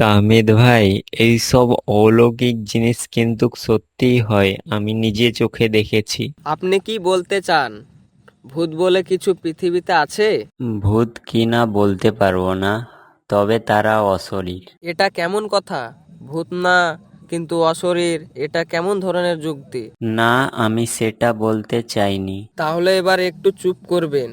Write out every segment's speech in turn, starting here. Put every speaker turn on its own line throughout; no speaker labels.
তাহমিদ ভাই, এইসব অলৌকিক জিনিস কিন্তু সত্যিই হয়, আমি নিজে চোখে দেখেছি।
আপনি কি বলতে চান? ভূত বলে কিছু পৃথিবীতে আছে?
ভূত কিনা বলতে পারবো না, তবে তারা অশরীর।
এটা কেমন কথা? ভূত না কিন্তু অশরীর, এটা কেমন ধরনের যুক্তি?
না, আমি সেটা বলতে চাইনি।
তাহলে এবার একটু চুপ করবেন।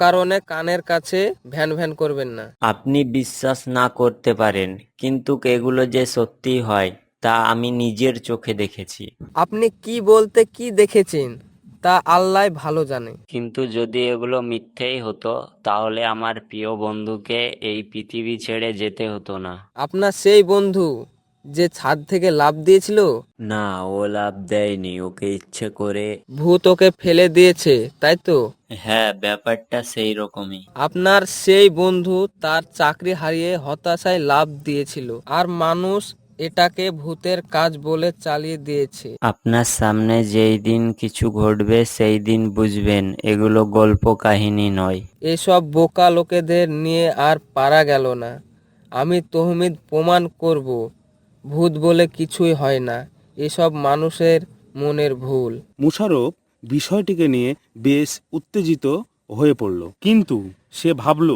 কারণে কানের কাছে ভ্যান ভ্যান করবেন না।
আপনি বিশ্বাস না করতে পারেন, কিন্তু এগুলো যে সত্যি হয় তা আমি নিজের চোখে দেখেছি।
আপনি কি বলতে কি দেখেছেন তা আল্লাহ ভালো জানে।
কিন্তু যদি এগুলো মিথ্যেই হতো, তাহলে আমার প্রিয় বন্ধুকে এই পৃথিবী ছেড়ে যেতে হতো না।
আপনার সেই বন্ধু যে ছাদ থেকে লাফ দিয়েছিল?
না, ও লাভ দেয়নি, ওকে ইচ্ছে করে।
ভূত ওকে ফেলে দিয়েছে, তাই তো?
হ্যাঁ, ব্যাপারটা সেই রকমই।
আপনার সেই বন্ধু তার চাকরি হারিয়ে হতাশায় লাফ দিয়েছিল, আর মানুষ এটাকে ভূতের কাজ বলে চালিয়ে দিয়েছে।
আপনার সামনে যেই দিন কিছু ঘটবে সেই দিন বুঝবেন এগুলো গল্প কাহিনী নয়।
এসব বোকা লোকেদের নিয়ে আর পারা গেল না। আমি তহমিদ প্রমাণ করব, ভূত বলে কিছুই হয় না। এসব মানুষের মনের ভুল।
মুশারফ বিষয়টিকে নিয়ে বেশ উত্তেজিত হয়ে পড়ল, কিন্তু সে ভাবল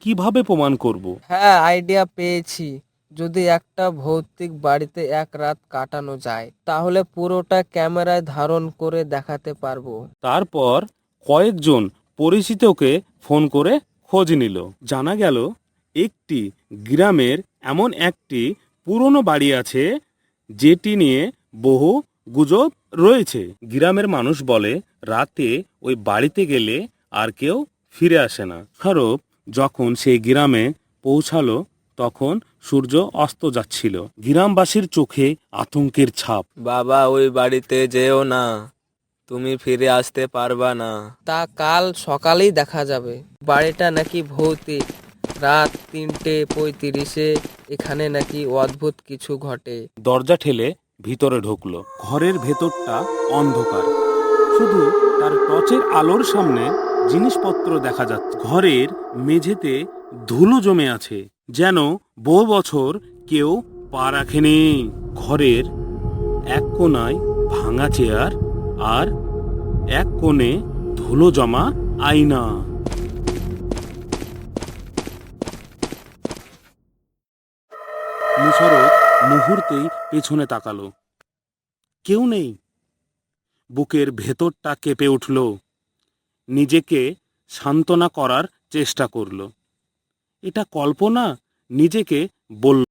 কিভাবে প্রমাণ করব।
হ্যাঁ, আইডিয়া পেয়েছি। যদি একটা ভৌতিক বাড়িতে এক রাত কাটানো যায়, তাহলে পুরোটা ক্যামেরায় ধারণ করে দেখাতে পারবো।
তারপর কয়েকজন পরিচিতকে ফোন করে খোঁজ নিল। জানা গেল একটি গ্রামের এমন একটি পুরনো বাড়ি আছে যেটি নিয়ে বহু গুজব রয়েছে। গ্রামের মানুষ বলে রাতে ওই বাড়িতে গেলে আর কেউ ফিরে আসে না। খারব যখন সেই গ্রামে পৌঁছালো তখন সূর্য অস্ত যাচ্ছিল। গ্রামবাসীর চোখে আতঙ্কের ছাপ।
বাবা, ওই বাড়িতে যেও না, তুমি ফিরে আসতে পারবা না।
তা কাল সকালেই দেখা যাবে। বাড়িটা নাকি ভৌতিক। রাত 3:35 এখানে নাকি অদ্ভুত কিছু ঘটে।
দরজা ঠেলে ভিতরে ঢুকলো। ঘরের ভেতরটা অন্ধকার, শুধু তার টর্চের আলোর সামনে জিনিসপত্র দেখা যাচ্ছে। ঘরের মেঝেতে ধুলো জমে আছে, যেন বহু বছর কেউ পা রাখেনি। ঘরের এক কোণায় ভাঙা চেয়ার, আর এক কোণে ধুলো জমা আয়না। মুশারফ মুহূর্তেই পেছনে তাকালো। কেউ নেই। বুকের ভেতরটা কেঁপে উঠল। নিজেকে সান্ত্বনা করার চেষ্টা করল। এটা কল্পনা, নিজেকে বলল।